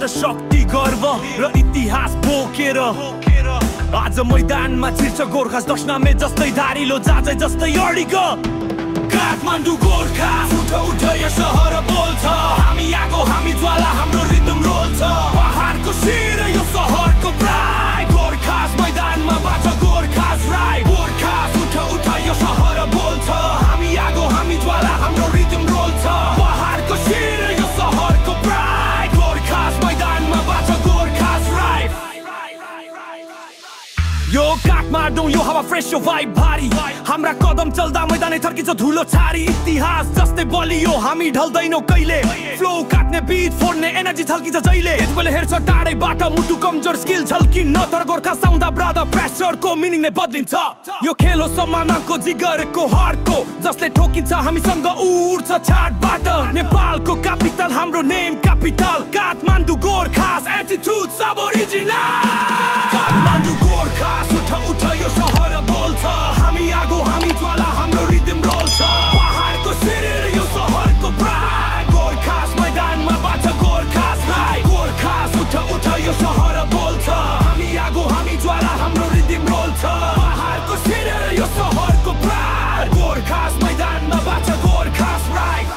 बाट शक्ति गर्व र इतिहास बोकेर आज मैदानमा छिर्छ गोर्खा दशनामे जस्तै धारिलो जाजै जस्तै अडिग काठमाडौँ गोर्खा उठ उठ यो सहर बोल्छ हामी आगो हामी ज्वाला हाम्रो रिदम रोल्छ पहाडको शिर यो सहरको प्राय गोर्खास मैदानमा बाँच गोर्खास राई गोर्खास उठ उठ यो सहर बोल्छ हामी आगो हामी ज्वाला हाम्रो रिदम रोल्छ पहाडको शिर यो सहरको प्राय गोर्खास मैदानमा बाँच गोर्खास राई यो काठमाडौँ यो हावा फ्रेस यो भाइब भारी हाम्रा कदम चल्दा मैदानै थर्किन्छ धुलो छारी इतिहास जस्तै बलियो हामी ढल्दैनौँ कहिले फ्लो काट्ने बीट फोड्ने एनर्जी छल्किन्छ जहिले यतिबेला हेर्छ टाढैबाट मुटु कमजोर स्किल छल्किन्न तर गोर्खा साउँदा ब्रदर प्रेसरको मिनिङ नै बदलिन्छ यो खेल हो सम्मानको जिगरको हार्टको जसले ठोकिन्छ हामीसँग उड्छ छाडबाट नेपालको क्यापिटल हाम्रो name capital Kathmandu Gorkhas attitude सब ओरिजिनल काठमाडौँ गोर्खास उठ उठ यो सहर बोल्छ हामी आगो हामी ज्वाला हाम्रो रिदम रोल्छ पहाडको शिर यो सहरको प्राय गोर्खास मैदानमा बाँच गोर्खास राई गोर्खास उठ उठ यो सहर बोल्छ हामी आगो हामी ज्वाला हाम्रो रिदम रोल्छ पहाडको शिर यो सहरको प्राय गोर्खास मैदानमा बाँच गोर्खास राई